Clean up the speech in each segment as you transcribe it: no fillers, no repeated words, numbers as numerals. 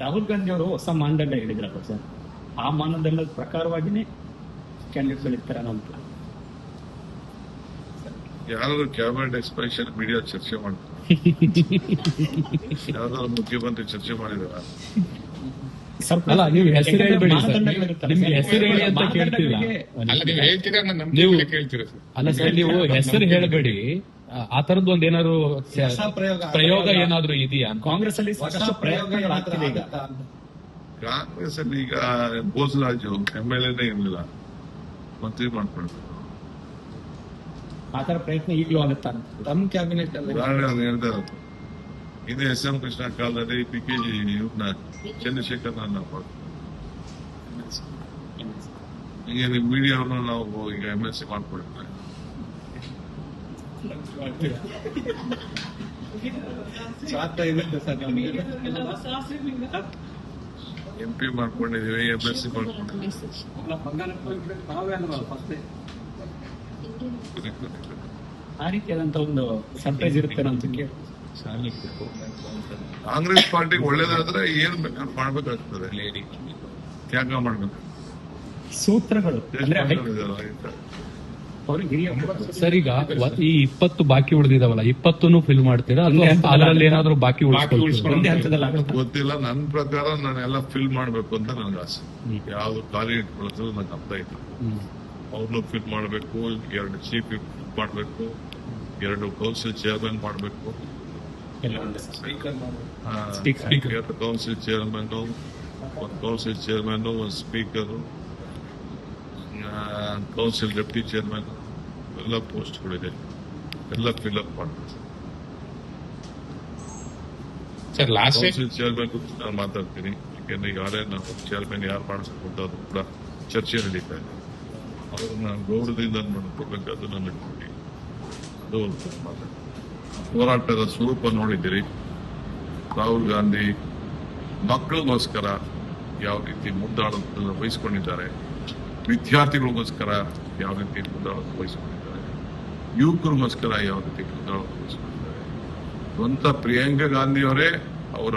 ರಾಹುಲ್ ಗಾಂಧಿ ಅವರು ಹೊಸ ಮಾನದಂಡ ಹೇಳಿದ್ರಪ್ಪ ಸರ್, ಆ ಮಾನದಂಡದ ಪ್ರಕಾರವಾಗಿನೇ ಕ್ಯಾಂಡಿಡೇಟ್ಗಳು ಇರ್ತಾರೆ ಅನ್ನೋ ಅಂತ. ಯಾರಾದ್ರೂ ಕ್ಯಾಬಿನೆಟ್ ಎಕ್ಸ್ಪೆನ್ಷನ್ ಮೀಡಿಯಾ ಚರ್ಚೆ ಮಾಡ್ತಾರೆ? ಯಾವ್ದಾದ್ರು ಮುಖ್ಯಮಂತ್ರಿ ಚರ್ಚೆ ಮಾಡಿದಾರ? ಅಲ್ಲ, ನೀವು ಹೆಸರು ಹೇಳ್ಬೇಡಿ ಸರ್, ನಿಮ್ಗೆ ಹೆಸರು ಹೇಳಿ ಅಂತ ಕೇಳ್ತಿಲ್ಲ. ಅಲ್ಲ ಸರ್, ನೀವು ಹೆಸರು ಹೇಳಬೇಡಿ. ಆ ತರದ್ದು ಒಂದ್ ಏನಾದ್ರು ಪ್ರಯೋಗ ಏನಾದ್ರು ಇದೆಯಾ? ಕಾಂಗ್ರೆಸ್ ಅಲ್ಲಿ ಸಾಕಷ್ಟು ಪ್ರಯೋಗಗಳಾಗ್ತಿದೆ ಈಗ. ಕಾಂಗ್ರೆಸ್ ಅಲ್ಲಿ ಈಗ ಬೋಸರಾಜು MLA ಇರಲಿಲ್ಲ, ಮಂತ್ರಿ ಮಾಡ್ಕೊಳ್ತಾರೆ. ಆ ತರ ಪ್ರಯತ್ನ ಈಗಲೂ ಆಗುತ್ತಾ? ತಮ್ಮ ಕ್ಯಾಬಿನೆಟ್ ಉದಾಹರಣೆ ಹೇಳ್ತಾರೆ. ಇದೇ SM ಕೃಷ್ಣ ಕಾಲದಲ್ಲಿ PKG ಇವ್ರನ್ನ ಚಂದ್ರಶೇಖರ್ ಈಗ ನಿಮ್ ಮೀಡಿಯಾವನ್ನು ನಾವು ಈಗ MLC ಮಾಡ್ಕೊಳ್ತೇವೆ. MP ಮಾಡ್ಕೊಂಡಿದೀವಿ, MLC ಮಾಡ್ಕೊಂಡಿದೀವಿ. ಆ ರೀತಿಯಾದಂತ ಒಂದು ಸರ್ಪ್ರೈಸ್ ಇರುತ್ತೆ ಅಂತ ಕೇಳಿ. ಕಾಂಗ್ರೆಸ್ ಪಾರ್ಟಿಗೆ ಒಳ್ಳೇದಾದ್ರೆ ಏನ್ ಬೇಕಾದ್ರೆ ಮಾಡ್ಬೇಕಾಗ್ತದೆ, ತ್ಯಾಗ ಮಾಡ್ಬೇಕು. ಸೂತ್ರಗಳು ಅಂದ್ರೆ ಸರ್, ಈಗ ಈ 20 ಬಾಕಿ ಉಳಿದಿದಾವಲ್ಲ, 20 ಫಿಲ್ ಮಾಡ್ತೀರಾ ಅದರಲ್ಲಿ ಏನಾದ್ರು ಬಾಕಿ ಒಂದೇ ಹಂತದಲ್ಲಿ ಗೊತ್ತಿಲ್ಲ. ನನ್ನ ಪ್ರಕಾರ ನಾನೆಲ್ಲ ಫಿಲ್ ಮಾಡ್ಬೇಕು ಅಂತ ನನ್ಗೆ ಆಸೆ. ಯಾವ್ದು ಖಾಲಿ ಇಟ್ಕೊಳ್ಳೋದು ನಂಗೆ ಅರ್ಥ ಇಲ್ಲ. ಅವ್ರನ್ನು ಫಿಲ್ ಮಾಡಬೇಕು, 2 ಚೀಫ್ ಫಿಲ್ ಮಾಡಬೇಕು, 2 ಕೌನ್ಸಿಲ್ ಚೇರ್ಮನ್ ಮಾಡಬೇಕು, 2 council chairman, 1 council chairman, 1 speaker, council deputy chairman, ಎಲ್ಲ ಪೋಸ್ಟ್ಗಳಿದೆ. ಎಲ್ಲ ಫಿಲ್ಅಪ್ ಮಾಡಬೇಕು. ಕೌನ್ಸಿಲ್ ಚೇರ್ಮನ್ ನಾನು ಮಾತಾಡ್ತೀನಿ, ಯಾಕೆಂದ್ರೆ ಯಾರೇ ನಾವು ಚೇರ್ಮನ್ ಯಾರು ಮಾಡಿಸ್ಬೇಕು ಅಂತ ಅದು ಕೂಡ ಚರ್ಚೆ ನಡೀತಾ ಇದೆ. ಅವ್ರನ್ನ ಗೌರವದಿಂದ ನೋಡ್ಕೋಬೇಕು, ಅದನ್ನ ಇಟ್ಕೊಂಡು ಅದು ಹೋರಾಟದ ಸ್ವರೂಪ ನೋಡಿದ್ದೀರಿ. ರಾಹುಲ್ ಗಾಂಧಿ ಮಕ್ಕಳಿಗೋಸ್ಕರ ಯಾವ ರೀತಿ ಮುಂದಾಳತ್ವ ವಹಿಸಿಕೊಂಡಿದ್ದಾರೆ, ವಿದ್ಯಾರ್ಥಿಗಳಿಗೋಸ್ಕರ ಯಾವ ರೀತಿ ಮುಂದಾಳತ್ವ ವಹಿಸಿಕೊಂಡಿದ್ದಾರೆ, ಯುವಕರಿಗೋಸ್ಕರ ಯಾವ ರೀತಿ ಮುಂದಾಳತ್ವ ವಹಿಸಿಕೊಂಡಿದ್ದಾರೆ. ಸ್ವಂತ ಪ್ರಿಯಾಂಕಾ ಗಾಂಧಿಯವರೇ ಅವರ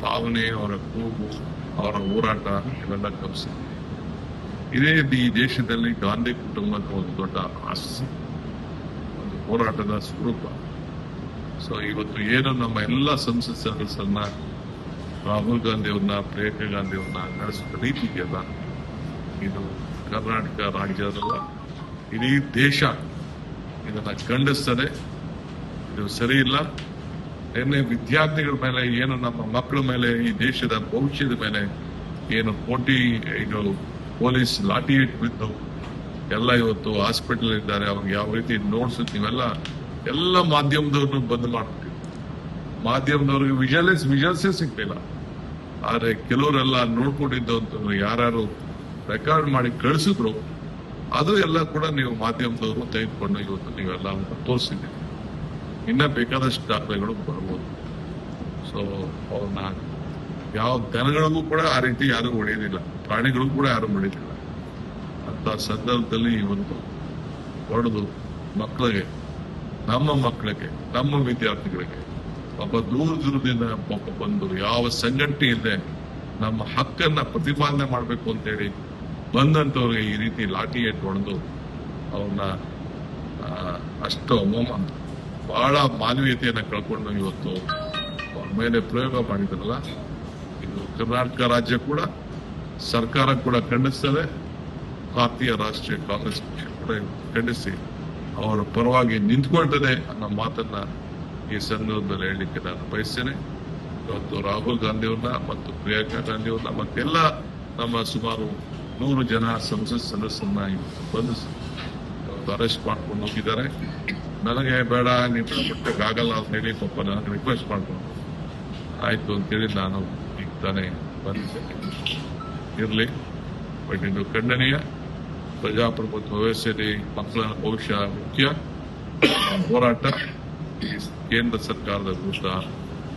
ಸಾಧನೆ, ಅವರ ಕೂಗು, ಅವರ ಹೋರಾಟ ಇವೆಲ್ಲ ಗಮನಿಸಿದೆ. ಇದೇ ಈ ದೇಶದಲ್ಲಿ ಗಾಂಧಿ ಕುಟುಂಬದ ಒಂದು ದೊಡ್ಡ ಆಸ್ತಿ, ಒಂದು ಹೋರಾಟದ ಸ್ವರೂಪ. ಸೊ ಇವತ್ತು ಏನು ನಮ್ಮ ಎಲ್ಲ ಸಂಸತ್ ಸದಸ್ಯರನ್ನ ರಾಹುಲ್ ಗಾಂಧಿ ಅವ್ರನ್ನ, ಪ್ರಿಯಾಂಕಾ ಗಾಂಧಿ ಅವ್ರನ್ನ ನಡೆಸಿದ ರೀತಿ ಇದೆಯಲ್ಲ, ಇದು ಕರ್ನಾಟಕ ರಾಜ್ಯದಲ್ಲ, ಇಡೀ ದೇಶ ಇದನ್ನ ಖಂಡಿಸ್ತದೆ. ಇದು ಸರಿ ಇಲ್ಲ. ನಿನ್ನೆ ವಿದ್ಯಾರ್ಥಿಗಳ ಮೇಲೆ ಏನು, ನಮ್ಮ ಮಕ್ಕಳ ಮೇಲೆ, ಈ ದೇಶದ ಭವಿಷ್ಯದ ಮೇಲೆ ಏನು ಇದು ಪೊಲೀಸ್ ಲಾಠಿ ಇಟ್ಬಿದ್ದು ಎಲ್ಲ ಇವತ್ತು ಹಾಸ್ಪಿಟಲ್ ಇದ್ದಾರೆ. ಅವ್ರಿಗೆ ಯಾವ ರೀತಿ ನೋಡ್ಸುತ್ತೆ, ನೀವೆಲ್ಲ ಎಲ್ಲ ಮಾಧ್ಯಮದವ್ರನ್ನು ಬಂದ್ ಮಾಡ್ಬಿಟ್ಟಿವಿ. ಮಾಧ್ಯಮದವ್ರಿಗೆ ವಿಜುವಲ್ಸೇ ಸಿಗ್ತಿಲ್ಲ. ಆದ್ರೆ ಕೆಲವರೆಲ್ಲ ನೋಡ್ಕೊಂಡಿದ್ದು ಅಂತಂದ್ರೆ ಯಾರು ರೆಕಾರ್ಡ್ ಮಾಡಿ ಕಳಿಸಿದ್ರು, ಅದು ಎಲ್ಲ ಕೂಡ ನೀವು ಮಾಧ್ಯಮದವರು ತೆಗೆದುಕೊಂಡು ಇವತ್ತು ನೀವೆಲ್ಲ ತೋರಿಸಿದ್ದೀವಿ. ಇನ್ನ ಬೇಕಾದಷ್ಟು ದಾಖಲೆಗಳು ಬರ್ಬೋದು. ಸೊ ಅವ್ರನ್ನ ಯಾವ ದನಗಳಿಗೂ ಕೂಡ ಆ ರೀತಿ ಯಾರು ಹೊಡೆಯೋದಿಲ್ಲ, ಪ್ರಾಣಿಗಳು ಕೂಡ ಯಾರು ಹೊಡೆಯೋದಿಲ್ಲ. ಅಂತ ಸಂದರ್ಭದಲ್ಲಿ ಇವತ್ತು ಹೊಡೆದು ಮಕ್ಕಳಿಗೆ, ನಮ್ಮ ಮಕ್ಕಳಿಗೆ, ನಮ್ಮ ವಿದ್ಯಾರ್ಥಿಗಳಿಗೆ ಒಬ್ಬ ದೂರದಿಂದ ಬಂದು ಯಾವ ಸಂಘಟನೆ ಇಲ್ಲದೆ ನಮ್ಮ ಹಕ್ಕನ್ನ ಪ್ರತಿಪಾದನೆ ಮಾಡಬೇಕು ಅಂತೇಳಿ ಬಂದಂತವ್ರಿಗೆ ಈ ರೀತಿ ಲಾಠಿ ಏಟ್ ಹೊಡೆದು ಅವ್ರನ್ನ ಅಷ್ಟು ಬಹಳ ಮಾನವೀಯತೆಯನ್ನ ಕಳ್ಕೊಂಡು ಇವತ್ತು ಅವ್ರ ಮೇಲೆ ಪ್ರಯೋಗ ಮಾಡಿದ್ರಲ್ಲ, ಇದು ಕರ್ನಾಟಕ ರಾಜ್ಯ ಕೂಡ, ಸರ್ಕಾರ ಕೂಡ ಖಂಡಿಸ್ತದೆ. ಭಾರತೀಯ ರಾಷ್ಟ್ರೀಯ ಕಾಂಗ್ರೆಸ್ ಪಕ್ಷ ಕೂಡ ಖಂಡಿಸಿ ಅವರ ಪರವಾಗಿ ನಿಂತ್ಕೊಳ್ತದೆ ಅನ್ನೋ ಮಾತನ್ನ ಈ ಸಂದರ್ಭದಲ್ಲಿ ಹೇಳಲಿಕ್ಕೆ ನಾನು ಬಯಸ್ತೇನೆ. ಇವತ್ತು ರಾಹುಲ್ ಗಾಂಧಿ ಅವ್ರನ್ನ ಮತ್ತು ಪ್ರಿಯಾಂಕಾ ಗಾಂಧಿ ಅವ್ರನ್ನ ಮತ್ತೆಲ್ಲ ನಮ್ಮ ಸುಮಾರು 100 ಜನ ಸಂಸತ್ ಸದಸ್ಯರನ್ನ ಇವತ್ತು ಬಂಧಿಸಿ ಅರೆಸ್ಟ್ ಮಾಡ್ಕೊಂಡು ಹೋಗಿದ್ದಾರೆ. ನನಗೆ ಬೇಡ, ನೀವು ಬಿಟ್ಟಕ್ಕಾಗಲ್ಲ ಅಂತ ಹೇಳಿ ಪಾಪ ನನಗೆ ರಿಕ್ವೆಸ್ಟ್ ಮಾಡ್ಕೊಂಡು ಆಯ್ತು ಅಂತೇಳಿ ನಾನು ಈಗ ತಾನೇ ಬಂದಿದ್ದೇನೆ. ಇರಲಿ, ಬಟ್ ಇದು ಖಂಡನೀಯ. ಪ್ರಜಾಪ್ರಭುತ್ವ ವ್ಯವಸ್ಥೆಯಲ್ಲಿ ಮಕ್ಕಳ ಭವಿಷ್ಯ ಮುಖ್ಯ. ಹೋರಾಟ ಕೇಂದ್ರ ಸರ್ಕಾರದ ವಿರುದ್ಧ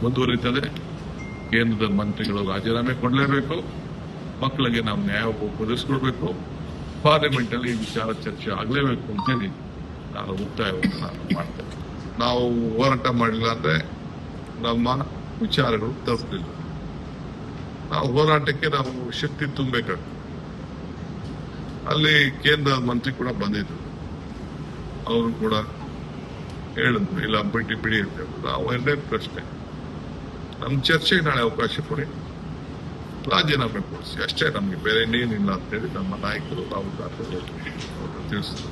ಮುಂದುವರಿತದೆ. ಕೇಂದ್ರದ ಮಂತ್ರಿಗಳು ರಾಜೀನಾಮೆ ಕೊಡಲೇಬೇಕು. ಮಕ್ಕಳಿಗೆ ನಾವು ನ್ಯಾಯ ಒದಗಿಸ್ಕೊಡ್ಬೇಕು. ಪಾರ್ಲಿಮೆಂಟ್ ಅಲ್ಲಿ ಈ ವಿಚಾರ ಚರ್ಚೆ ಆಗಲೇಬೇಕು ಅಂತ ಹೇಳಿ ನಾನು ಒತ್ತಾಯವನ್ನು ಮಾಡ್ತೇನೆ. ನಾವು ಹೋರಾಟ ಮಾಡಿಲ್ಲ ಅಂದ್ರೆ ನಮ್ಮ ವಿಚಾರಗಳು ತಲುಪಲಿಲ್ಲ. ನಾವು ಹೋರಾಟಕ್ಕೆ ನಾವು ಶಕ್ತಿ ತುಂಬಬೇಕಾಗ್ತದೆ. ಅಲ್ಲಿ ಕೇಂದ್ರ ಮಂತ್ರಿ ಕೂಡ ಬಂದಿದ್ರು, ಅವರು ಕೂಡ ಹೇಳಿದ್ರು ಇಲ್ಲ ಬಿಡಿ ಅಂತ. ನಾವು ಎರಡೇ ಪ್ರಶ್ನೆ, ನಮ್ ಚರ್ಚೆಗೆ ನಾಳೆ ಅವಕಾಶ ಕೊಡಿ, ರಾಜೀನಾಮೆ ಕೊಡಿಸಿ ಅಷ್ಟೇ, ನಮ್ಗೆ ಬೇರೆ ಇನ್ನೇನಿಲ್ಲ ಅಂತೇಳಿ ನಮ್ಮ ನಾಯಕರು ರಾಹುಲ್ ಗಾಂಧಿ ಅವರು ತಿಳಿಸಿದ್ರು.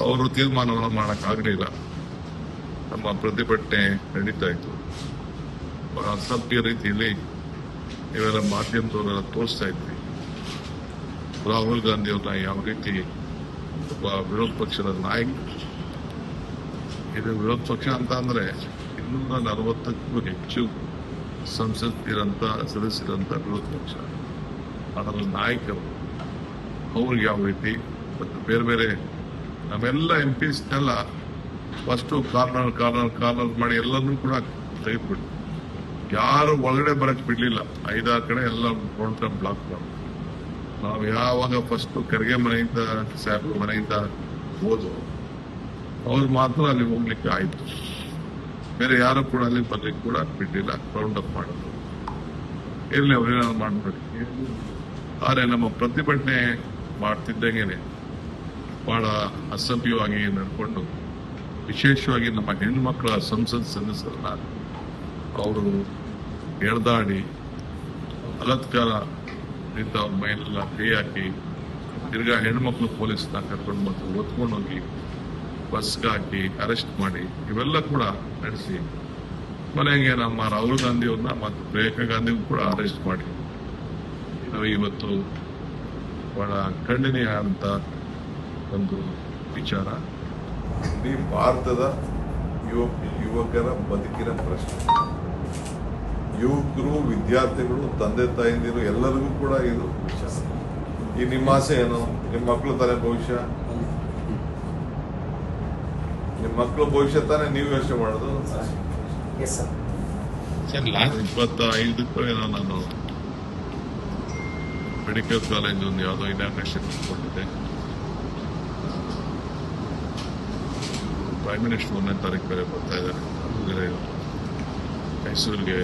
ಅವರು ತೀರ್ಮಾನವನ್ನು ಮಾಡಕ್ಕಾಗಲಿಲ್ಲ. ನಮ್ಮ ಪ್ರತಿಭಟನೆ ನಡೀತಾ ಇತ್ತು. ಅಸಭ್ಯ ರೀತಿಯಲ್ಲಿ ಇವೆಲ್ಲ ಮಾಧ್ಯಮದವರೆಲ್ಲ ತೋರಿಸ್ತಾ ಇದ್ವಿ. ರಾಹುಲ್ ಗಾಂಧಿ ಅವ್ರನ್ನ ಯಾವ ರೀತಿ ಒಬ್ಬ ವಿರೋಧ ಪಕ್ಷದ ನಾಯಕ, ಇದು ವಿರೋಧ ಪಕ್ಷ ಅಂತ ಅಂದ್ರೆ 240ಕ್ಕೂ ಹೆಚ್ಚು ಸಂಸತ್ತಿರಂತ ಸದಸ್ಯರಂತ ವಿರೋಧ ಪಕ್ಷ, ಅದರ ನಾಯಕರು ಅವ್ರಿಗೆ ಯಾವ ರೀತಿ ಮತ್ತು ಬೇರೆ ಬೇರೆ ನಾವೆಲ್ಲ MPಸ್ನೆಲ್ಲ ಫಸ್ಟ್ ಕಾರ್ನರ್ ಮಾಡಿ ಎಲ್ಲರನ್ನೂ ಕೂಡ ತೆಗೆದ್ಬಿಟ್ಟು ಯಾರು ಒಳಗಡೆ ಬರಕ್ ಬಿಡ್ಲಿಲ್ಲ. 5-6 ಕಡೆ ಎಲ್ಲ ಬ್ಲಾಕ್ ಮಾಡಿ ನಾವು ಯಾವಾಗ ಫಸ್ಟ್ ಖರ್ಗೆ ಮನೆಯಿಂದ ಸಾಹೇಬ್ ಮನೆಯಿಂದ ಹೋದ್ರು ಅವ್ರು ಮಾತ್ರ ಅಲ್ಲಿ ಹೋಗ್ಲಿಕ್ಕೆ ಆಯ್ತು. ಬೇರೆ ಯಾರು ಕೂಡ ಅಲ್ಲಿ ಬರ್ಲಿಕ್ಕೆ ಕೂಡ ಬಿಡ್ಲಿಲ್ಲ. ರೌಂಡ್ ಅಪ್ ಮಾಡೋದು ಇರ್ಲಿ, ಅವ್ರೇನಾದ್ರು ಮಾಡ್ಬೇಕು. ಆದ್ರೆ ನಮ್ಮ ಪ್ರತಿಭಟನೆ ಮಾಡ್ತಿದ್ದಂಗೆನೆ ಬಹಳ ಅಸಭ್ಯವಾಗಿ ನಡ್ಕೊಂಡು, ವಿಶೇಷವಾಗಿ ನಮ್ಮ ಹೆಣ್ಮಕ್ಳ ಸಂಸತ್ ಸದಸ್ಯರನ್ನ ಅವರು ಎಳ್ದಾಡಿ ಬಲಾತ್ಕಾರದಿಂದ ಅವ್ರ ಮೈಲೆಲ್ಲ ಕೈ ಹಾಕಿ, ತಿರ್ಗಾ ಹೆಣ್ಮಕ್ಳು ಪೊಲೀಸ್ನ ಕರ್ಕೊಂಡು ಬಂದು ಒತ್ಕೊಂಡು ಹೋಗಿ ಬಸ್ಗೆ ಹಾಕಿ ಅರೆಸ್ಟ್ ಮಾಡಿ ಇವೆಲ್ಲ ಕೂಡ ನಡೆಸಿ ಕೊನೆಗೆ ನಮ್ಮ ರಾಹುಲ್ ಗಾಂಧಿ ಅವ್ರನ್ನ ಮತ್ತು ಪ್ರಿಯಾಂಕಾ ಗಾಂಧಿ ಕೂಡ ಅರೆಸ್ಟ್ ಮಾಡಿ ನಾವು ಇವತ್ತು ಬಹಳ ಖಂಡನೀಯ ಅಂತ ಒಂದು ವಿಚಾರ. ಇಡೀ ಭಾರತದ ಯುವಕರ ಬದುಕಿನ ಪ್ರಶ್ನೆ. ಯುವಕರು, ವಿದ್ಯಾರ್ಥಿಗಳು, ತಂದೆ ತಾಯಿಂದಿರು ಎಲ್ಲರಿಗೂ ಕೂಡ ಇದು ವಿಚಾರ. ಈ ನಿಮ್ಮ ಆಸೆ ಏನು? ನಿಮ್ಮ ಮಕ್ಕಳು ತಾನೇ ಭವಿಷ್ಯ, ನಿಮ್ಮ ಮಕ್ಕಳು ಭವಿಷ್ಯ ತಾನೇ ನೀವು ಯೋಚನೆ ಮಾಡೋದು. ಸರ್ ಲಾಸ್ಟ್ 25ಕ್ಕೂ ಏನೋ ನಾನು ಮೆಡಿಕಲ್ ಕಾಲೇಜ್ ಒಂದು ಯಾವುದೋ ಇನಾಗ್ರೇಷನ್ ಕೊಟ್ಟಿದ್ದೆ. ಪ್ರೈಮ್ ಮಿನಿಸ್ಟರ್ 1ನೇ ತಾರೀಕು ಬೇರೆ ಬರ್ತಾ ಇದ್ದಾರೆ ಮೈಸೂರಿಗೆ.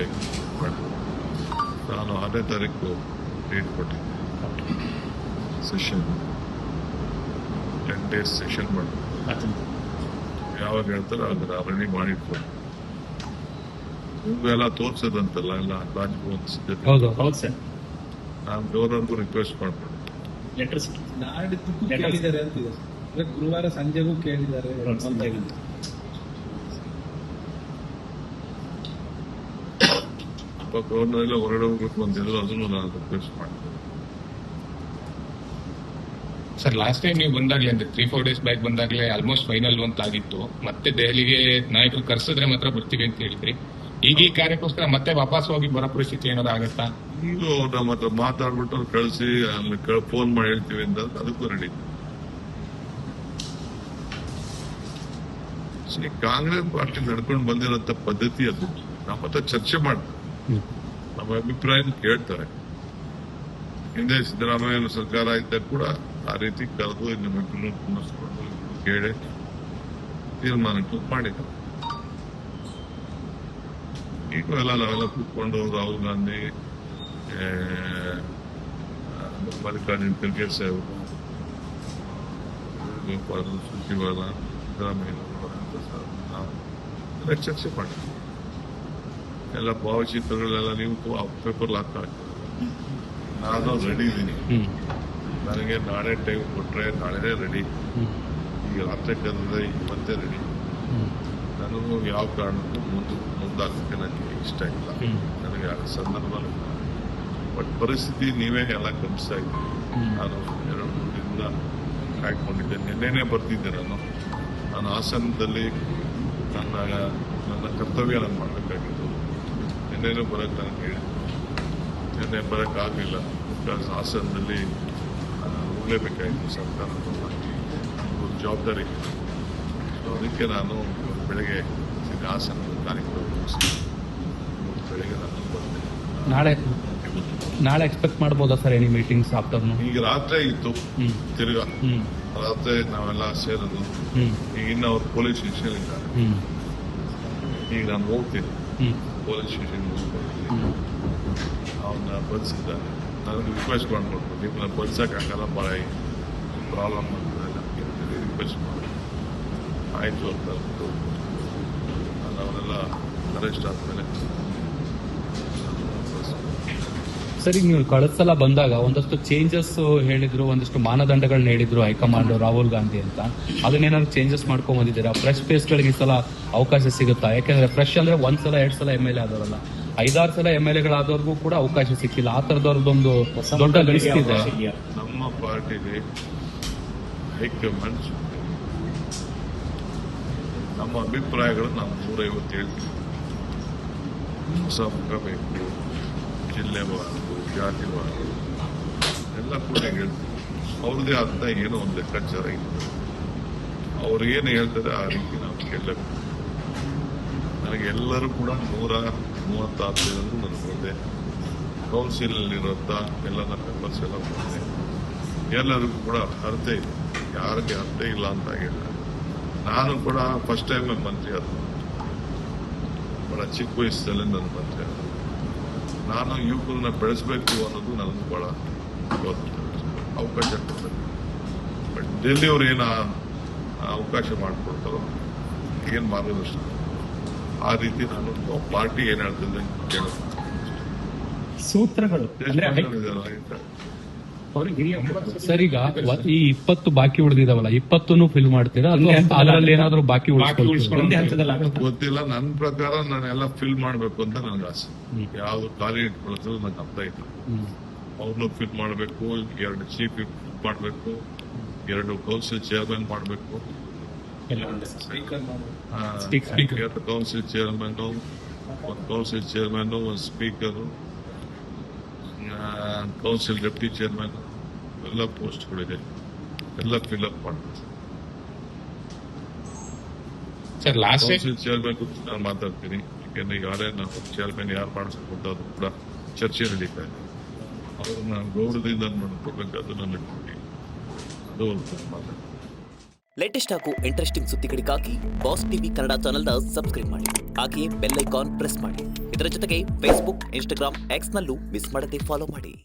ನಾನು 6ನೇ ತಾರೀಕು ಡೇಟ್ ಕೊಟ್ಟಿದ್ದೆ. ಸೆಷನ್ 10 days ಸೆಷನ್ ಮಾಡಿ ಯಾವಾಗ ಹೇಳ್ತಾರೋ ಅದನ್ನ ರೆಡಿ ಮಾಡಿಟ್ಕೊಂಡು ನಿಮ್ಗೆಲ್ಲ ತೋರ್ಸೋದಂತಲ್ಲ ಎಲ್ಲ ರಾಜ್ಭವನ್ ಸಿದ್ಧತೆ. ಹೌದು ಸರ್, ನಾನು ಗವರ್ನರ್ಗೂ ರಿಕ್ವೆಸ್ಟ್ ಮಾಡ್ಕೊಂಡು ಲೆಟರ್ಸ್ ನಾಡಿದ್ದು ಕೇಳಿದ್ದಾರೆ ಅಂತಿದೆ. ಗುರುವಾರ ಸಂಜೆಗೂ ಕೇಳಿದ್ದಾರೆ. ಗವರ್ನರ್ ಎಲ್ಲ ಹೊರಗಡೆ ಹೋಗ್ಬೇಕು ಅಂತಿದ್ರು, ಅದನ್ನು ನಾನು ರಿಕ್ವೆಸ್ಟ್ ಮಾಡ್ತೀನಿ. ಸರ್ ಲಾಸ್ಟ್ ಟೈಮ್ ನೀವು ಬಂದಾಗ್ಲೇ ಅಂದ್ರೆ 3-4 days ಬ್ಯಾಕ್ ಬಂದಾಗ್ಲೇ ಆಲ್ಮೋಸ್ಟ್ ಫೈನಲ್ ಅಂತ ಆಗಿತ್ತು. ಮತ್ತೆ ದೆಹಲಿಗೆ ನಾಯಕರು ಕರ್ಸಿದ್ರೆ ಮಾತ್ರ ಬರ್ತೀವಿ ಅಂತ ಹೇಳಿದ್ರಿ. ಈಗ ಈ ಕಾರ್ಯಕ್ಕೋಸ್ಕರ ಮತ್ತೆ ವಾಪಸ್ ಹೋಗಿ ಬರೋ ಪರಿಸ್ಥಿತಿ ಏನಾದ್ರು ಆಗತ್ತಾ? ಈಗ ನಮ್ಮ ಹತ್ರ ಮಾತಾಡ್ಬಿಟ್ಟು ಅವ್ರು ಕಳಿಸಿ ಅಲ್ಲಿ ಫೋನ್ ಮಾಡಿ ಹೇಳ್ತೀವಿ ಅಂತ ಅದಕ್ಕೂ ರೆಡಿ. ಕಾಂಗ್ರೆಸ್ ಪಾರ್ಟಿ ನಡ್ಕೊಂಡು ಬಂದಿರೋಂಥ ಪದ್ಧತಿ ಅದು. ನಮ್ಮ ಹತ್ರ ಚರ್ಚೆ ಮಾಡ್ತಾರೆ, ನಮ್ಮ ಅಭಿಪ್ರಾಯ ಕೇಳ್ತಾರೆ. ಹಿಂದೆ ಸಿದ್ದರಾಮಯ್ಯ ಸರ್ಕಾರ ಇದ್ದಾಗ ಕೂಡ ಆ ರೀತಿ ಕರೆದು ನಮ್ಮಿಬ್ಬರನ್ನು ಕುಣಿಸ್ಕೊಂಡು ಕೇಳಿ ತೀರ್ಮಾನಕ್ಕೆ ಮಾಡಿದ್ದಾರೆ. ಈಗ ನಾವೆಲ್ಲ ಕೂತ್ಕೊಂಡು ರಾಹುಲ್ ಗಾಂಧಿ, ಮಲ್ಲಿಕಾರ್ಜುನ್ ಖರ್ಗೆ ಸಾಹೇಬರು, ಸುರ್ಜೇವಾಲಾ, ಸಿದ್ದರಾಮಯ್ಯ ಎಲ್ಲ ಚರ್ಚೆ ಮಾಡಿದ್ವಿ. ಎಲ್ಲ ಭಾವಚಿತ್ರಗಳೆಲ್ಲ ನೀವು ಪೇಪರ್ ಹಾಕಿ ನಾನು ರೆಡಿ ಇದ್ದೀನಿ. ನನಗೆ ನಾಳೆ ಟೈಮ್ ಕೊಟ್ರೆ ನಾಳೆನೇ ರೆಡಿ. ಈಗ ರಾತ್ರಿ ಕರೆದ್ರೆ ಇವತ್ತೇ ರೆಡಿ. ನನಗೂ ಯಾವ ಕಾರಣಕ್ಕೂ ಮುಂದಾಗಕ್ಕೆ ನನಗೆ ಇಷ್ಟ ಇಲ್ಲ. ನನಗೆ ಆ ಸಂದರ್ಭ ಬಟ್ ಪರಿಸ್ಥಿತಿ ನೀವೇ ಎಲ್ಲ ಗಮನಿಸ್ತಾ ಇದ್ದೀವಿ. ನಾನು 2 ದಿನದಿಂದ ಕಾಯ್ಕೊಂಡಿದ್ದೆ. ನಿನ್ನೆನೇ ಬರ್ತಿದ್ದೆ. ನಾನು ಹಾಸನದಲ್ಲಿ ನನ್ನ ಕರ್ತವ್ಯ ನಾನು ಮಾಡಬೇಕಾಗಿತ್ತು. ನಿನ್ನೆನೂ ಬರಕ್ಕೆ ನನಗೆ ಹೇಳಿದ್ದೆ. ನಿನ್ನೆ ಬರೋಕ್ಕಾಗಲಿಲ್ಲ. ಬಿಕಾಸ್ ಹಾಸನದಲ್ಲಿ ಹೋಗಲೇಬೇಕಾಗಿತ್ತು ಸರ್ಕಾರದ ಒಂದು ಜವಾಬ್ದಾರಿ. ಸೊ ಅದಕ್ಕೆ ನಾನು ಬೆಳಗ್ಗೆ ಹಾಸನ ಕಾರ್ಯಕ್ರಮ ಬೆಳಗ್ಗೆ ನಾನು ಬಂದೆ. ನಾಳೆ ಎಕ್ಸ್ಪೆಕ್ಟ್ ಮಾಡ್ಬೋದಾ ಸರ್ ಎನಿ ಮೀಟಿಂಗ್ಸ್ ಆಫ್ಟರ್ನೂನ್? ಈಗ ರಾತ್ರಿ ಇತ್ತು, ತಿರ್ಗಾ ರಾತ್ರಿ ನಾವೆಲ್ಲ ಸೇರೋದು. ಈಗ ಇನ್ನು ಅವ್ರು ಪೊಲೀಸ್ ಸ್ಟೇಷನ್ ಇದ್ದಾರೆ. ಈಗ ನಾನು ಹೋಗ್ತೀನಿ ಪೊಲೀಸ್ ಸ್ಟೇಷನ್ ಹೋಗ್ತೀನಿ. ಬಂದಿದ್ದಾರೆ. ನನಗೆ ರಿಕ್ವೆಸ್ಟ್ ಮಾಡ್ಕೊಟ್ಟು ನಿಮ್ಮನ್ನ ಬಂದ್ಸಕ್ಕಾಗಲ್ಲ, ಭಾಳ ಪ್ರಾಬ್ಲಮ್ ಆಗ್ತದೆ ರಿಕ್ವೆಸ್ಟ್ ಮಾಡಿ ಆಯಿತು ಅಂತ ಅಂದ್ಬಿಟ್ಟು ಅವರೆಲ್ಲ ಅರೆಸ್ಟ್ ಆದಮೇಲೆ ಸರ್, ಈಗ ನೀವು ಕಳೆದ ಸಲ ಬಂದಾಗ ಒಂದಷ್ಟು ಚೇಂಜಸ್ ಹೇಳಿದ್ರು, ಒಂದಷ್ಟು ಮಾನದಂಡಗಳನ್ನ ಹೇಳಿದ್ರು ಹೈಕಮಾಂಡ್ ರಾಹುಲ್ ಗಾಂಧಿ ಅಂತ. ಅದನ್ನೇನಾದ್ರು ಚೇಂಜಸ್ ಮಾಡ್ಕೊಂಡ್ ಬಂದಿದ್ದೀರಾ? ಫ್ರೆಶ್ ಫೇಸ್ಗಳಿಗೆ ಈ ಸಲ ಅವಕಾಶ ಸಿಗುತ್ತಾ? ಯಾಕಂದ್ರೆ ಫ್ರೆಶ್ ಅಂದ್ರೆ ಒಂದ್ಸಲ 2 ಸಲ MLA ಆದವರಲ್ಲ, 5-6 ಸಲ MLAಗಳಾದವ್ರಿಗೂ ಕೂಡ ಅವಕಾಶ ಸಿಕ್ಕಿಲ್ಲ. ಆ ತರದವ್ರದ್ದೊಂದು ದೊಡ್ಡ ಲಿಸ್ಟ್ ಇದೆ. ನಮ್ಮ ಪಾರ್ಟಿಲಿ ಹೈಕಮಾಂಡ್ ನಮ್ಮ ಅಭಿಪ್ರಾಯಗಳು ನಾವು 150 ಹೇಳ್ತೀವಿ. ಹೊಸ ಮುಖ ಬೇಕು, ಜಿಲ್ಲೆವಾರು, ಜಾತಿವಾರು ಎಲ್ಲ ಕೂಡ ಹೇಳ್ತೀವಿ. ಅವ್ರದ್ದೇ ಆದ ಏನೋ ಒಂದು ಲೆಕ್ಕಾಚಾರ ಇತ್ತು. ಅವ್ರು ಏನು ಹೇಳ್ತಾರೆ ಆ ರೀತಿ ನಾವು ಕೇಳಬೇಕು. ನನಗೆ ಎಲ್ಲರೂ ಕೂಡ 136 ಜನರು ನನಗೆ ಬಂದೆ. ಕೌನ್ಸಿಲಲ್ಲಿರುವಂಥ ಎಲ್ಲ ನನ್ನ ಮೆಂಬರ್ಸ್ ಎಲ್ಲ ಬಂದೆ. ಎಲ್ಲರಿಗೂ ಕೂಡ ಅರ್ಥ ಇದೆ, ಯಾರಿಗೆ ಅರ್ಥ ಇಲ್ಲ ಅಂತ ಆಗಿಲ್ಲ. ನಾನು ಕೂಡ ಫಸ್ಟ್ ಟೈಮ್ ಮಂತ್ರಿ ಆದ, ಬಹಳ ಚಿಕ್ಕ ವಯಸ್ಸಲ್ಲೇ ನನ್ನ ಮಂತ್ರಿ ಆದ. ನಾನು ಯುವಕರನ್ನ ಬೆಳೆಸಬೇಕು ಅನ್ನೋದು ನನಗೂ ಬಹಳ ಅವಕಾಶ ಕೊಡ್ಬೇಕು. ಬಟ್ ಡೆಲ್ಲಿಯವ್ರು ಏನು ಅವಕಾಶ ಮಾಡಿಕೊಡ್ತಾರೋ, ಏನು ಮಾರ್ಗದರ್ಶನ, ಆ ರೀತಿ ನಾನು ಪಾರ್ಟಿ ಏನ್ ಹೇಳ್ತದೆ ಕೇಳೋದು. ಸೂತ್ರಗಳು ಅಂದ್ರೆ ಅವ್ರಿಗೆ ಹಿರಿಯ ಸರ್, ಈಗ ಈ 20 ಬಾಕಿ ಉಳಿದಿದಾವಲ್ಲ, 20 ಫಿಲ್ ಮಾಡ್ತೀರಾ ಅಥವಾ ಅದರಲ್ಲಿ ಏನಾದ್ರು ಬಾಕಿ ಉಳಿಸ್ಕೊಳ್ತೀರಾ? ಒಂದೇ ಹಂತದಲ್ಲಿ ಆಗುತ್ತೆ. ಗೊತ್ತಿಲ್ಲ. ನನ್ನ ಪ್ರಕಾರ ನಾನೆಲ್ಲ ಫಿಲ್ ಮಾಡಬೇಕು ಅಂತ ನನಗೆ ಆಸೆ. ಯಾವ್ದು ಖಾಲಿ ಇಟ್ಕೊಳ್ಳೋದು ನನಗೆ ಅರ್ಥ ಇಲ್ಲ. ಅವ್ರನ್ನೂ ಫಿಲ್ ಮಾಡಬೇಕು, 2 ಚೀಫ್ ಮಾಡಬೇಕು, 2 ಕೌನ್ಸಿಲ್ ಚೇರ್ಮನ್ ಮಾಡಬೇಕು, ಎಲ್ಲ ಒಂದೇ. ಸ್ಪೀಕರ್ ಮಾಡಿ 2 council chairman, 1 council chairman, 1 speaker, council deputy chairman, ಎಲ್ಲ ಪೋಸ್ಟ್ಗಳಿದೆ. ಎಲ್ಲ ಫಿಲ್ ಅಪ್ ಮಾಡಬೇಕು. ಸರ್, ಲಾಸ್ಟ್ ಕೌನ್ಸಿಲ್ ಚೇರ್ಮನ್ ನಾನು ಮಾತಾಡ್ತೀನಿ. ಯಾಕೆಂದ್ರೆ ಈಗಾಗಲೇ ನಾವು ಚೇರ್ಮನ್ ಯಾರು ಮಾಡಿಸ್ಬೇಕು ಅಂತ ಅದು ಕೂಡ ಚರ್ಚೆ ನಡೀತಾ ಇದೆ. ಅವ್ರನ್ನ ಗೌರವದಿಂದ ನೋಡ್ಕೋಬೇಕಾದ್ರು ನನ್ನ ಡ್ಯೂಟಿ. ಅದು ಒಂದು ಮಾತಾಡ್ತೀನಿ. ಲೇಟೆಸ್ಟ್ ಹಾಗೂ ಇಂಟ್ರೆಸ್ಟಿಂಗ್ ಸುದ್ದಿಗಳಿಗಾಗಿ ಬಾಸ್ ಟಿವಿ ಕನ್ನಡ ಚಾನೆಲ್ನ ಸಬ್ಸ್ಕ್ರೈಬ್ ಮಾಡಿ. ಹಾಗೆಯೇ ಬೆಲ್ ಐಕಾನ್ ಪ್ರೆಸ್ ಮಾಡಿ. ಇದರ ಜೊತೆಗೆ ಫೇಸ್ಬುಕ್, ಇನ್ಸ್ಟಾಗ್ರಾಮ್, ಎಕ್ಸ್ನಲ್ಲೂ ಮಿಸ್ ಮಾಡದೆ ಫಾಲೋ ಮಾಡಿ.